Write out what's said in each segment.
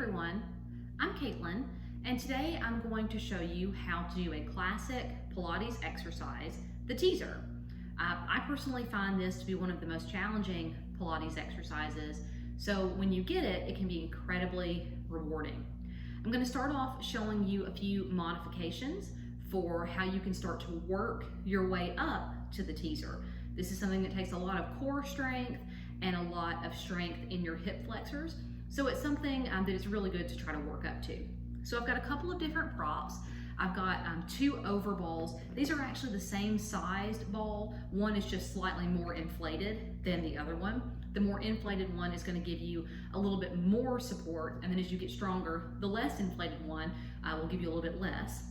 everyone, I'm Caitlin, and today I'm going to show you how to do a classic Pilates exercise, the teaser. I personally find this to be one of the most challenging Pilates exercises, so when you get it, it can be incredibly rewarding. I'm going to start off showing you a few modifications for how you can start to work your way up to the teaser. This is something that takes a lot of core strength and a lot of strength in your hip flexors. So it's something that is really good to try to work up to. So I've got a couple of different props. I've got two over balls. These are actually the same sized ball. One is just slightly more inflated than the other one. The more inflated one is going to give you a little bit more support, and then as you get stronger, the less inflated one will give you a little bit less.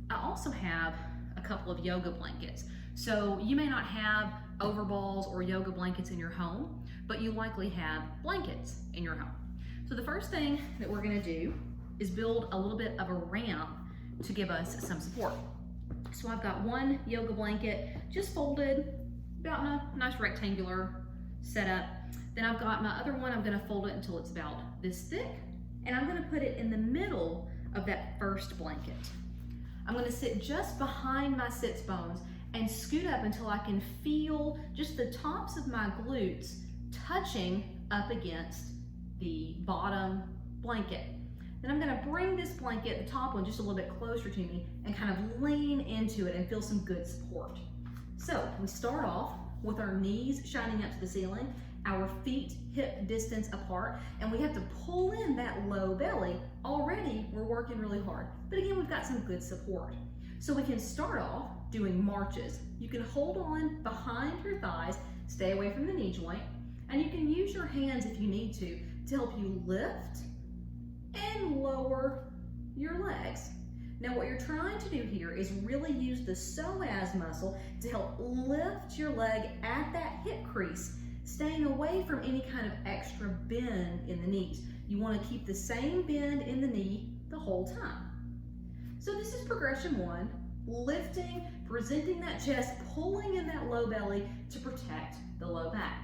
I also have a couple of yoga blankets. So you may not have overballs or yoga blankets in your home, but you likely have blankets in your home. So the first thing that we're gonna do is build a little bit of a ramp to give us some support. So I've got one yoga blanket just folded about in a nice rectangular setup. Then I've got my other one, I'm gonna fold it until it's about this thick, and I'm gonna put it in the middle of that first blanket. I'm gonna sit just behind my sits bones and scoot up until I can feel just the tops of my glutes touching up against the bottom blanket. Then I'm gonna bring this blanket, the top one, just a little bit closer to me and kind of lean into it and feel some good support. So we start off with our knees shining up to the ceiling, our feet hip distance apart, and we have to pull in that low belly. Already we're working really hard, but again, we've got some good support. So we can start off doing marches. You can hold on behind your thighs, stay away from the knee joint, and you can use your hands if you need to help you lift and lower your legs. Now what you're trying to do here is really use the psoas muscle to help lift your leg at that hip crease, staying away from any kind of extra bend in the knees. You want to keep the same bend in the knee the whole time. So this is progression one, lifting, presenting that chest, pulling in that low belly to protect the low back.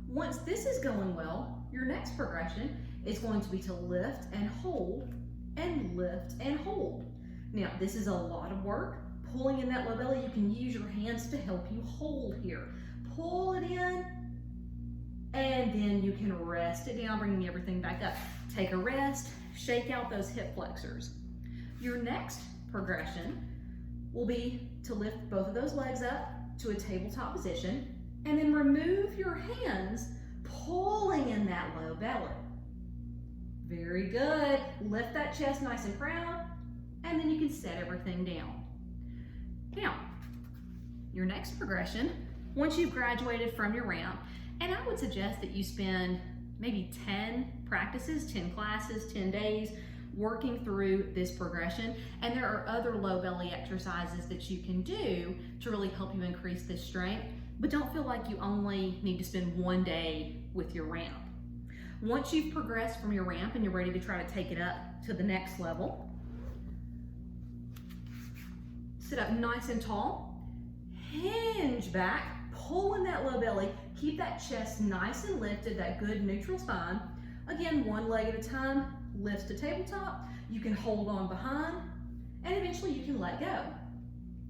Once this is going well, your next progression is going to be to lift and hold and lift and hold. Now, this is a lot of work. Pulling in that low belly, you can use your hands to help you hold here. Pull it in, and then you can rest it down, bringing everything back up. Take a rest, shake out those hip flexors. Your next progression will be to lift both of those legs up to a tabletop position, and then remove your hands, pulling in that low belly. Very good. Lift that chest nice and proud, and then you can set everything down. Now, your next progression, once you've graduated from your ramp, and I would suggest that you spend maybe 10 practices, 10 classes, 10 days working through this progression, and there are other low belly exercises that you can do to really help you increase this strength, but don't feel like you only need to spend one day with your ramp. Once you've progressed from your ramp and you're ready to try to take it up to the next level, sit up nice and tall, hinge back, pull in that low belly, keep that chest nice and lifted, that good neutral spine. Again, one leg at a time, lift to tabletop, you can hold on behind, and eventually you can let go.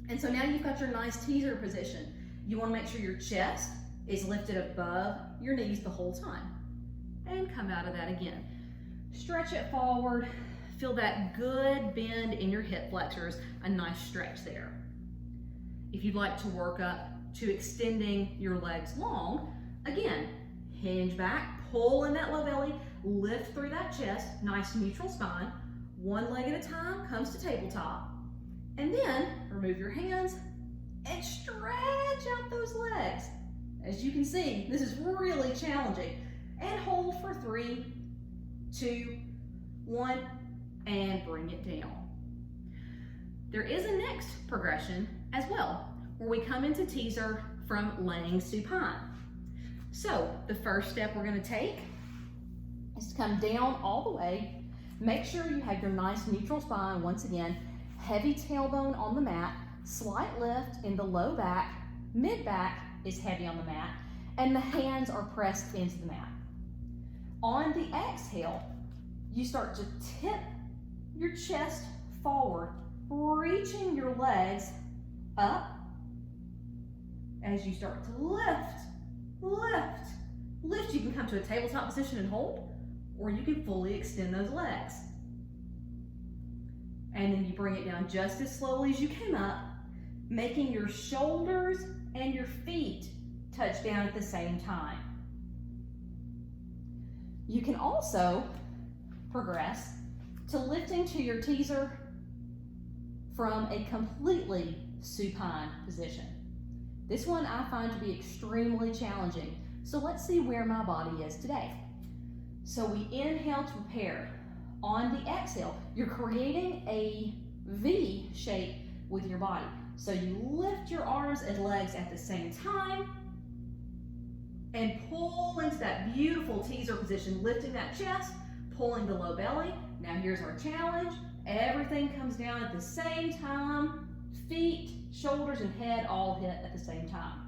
And so now you've got your nice teaser position. You want to make sure your chest is lifted above your knees the whole time. And come out of that again. Stretch it forward, feel that good bend in your hip flexors, a nice stretch there. If you'd like to work up to extending your legs long, again, hinge back, pull in that low belly, lift through that chest, nice neutral spine, one leg at a time, comes to tabletop, and then remove your hands and stretch out those legs. As you can see, this is really challenging. And hold for 3, 2, 1, and bring it down. There is a next progression as well, where we come into teaser from laying supine. So the first step we're going to take is to come down all the way. Make sure you have your nice neutral spine once again, heavy tailbone on the mat, slight lift in the low back, mid back is heavy on the mat, and the hands are pressed into the mat. On the exhale, you start to tip your chest forward, reaching your legs up as you start to lift, lift, lift. You can come to a tabletop position and hold, or you can fully extend those legs. And then you bring it down just as slowly as you came up, making your shoulders and your feet touch down at the same time. You can also progress to lifting to your teaser from a completely supine position. This one I find to be extremely challenging. So let's see where my body is today. So we inhale to prepare. On the exhale, you're creating a V shape with your body. So you lift your arms and legs at the same time and pull into that beautiful teaser position, lifting that chest, pulling the low belly. Now here's our challenge. Everything comes down at the same time. Feet, shoulders, and head all hit at the same time.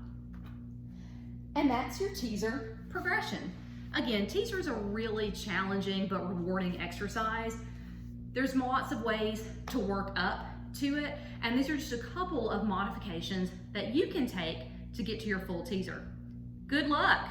And that's your teaser progression. Again, teaser is a really challenging but rewarding exercise. There's lots of ways to work up to it, and these are just a couple of modifications that you can take to get to your full teaser. Good luck!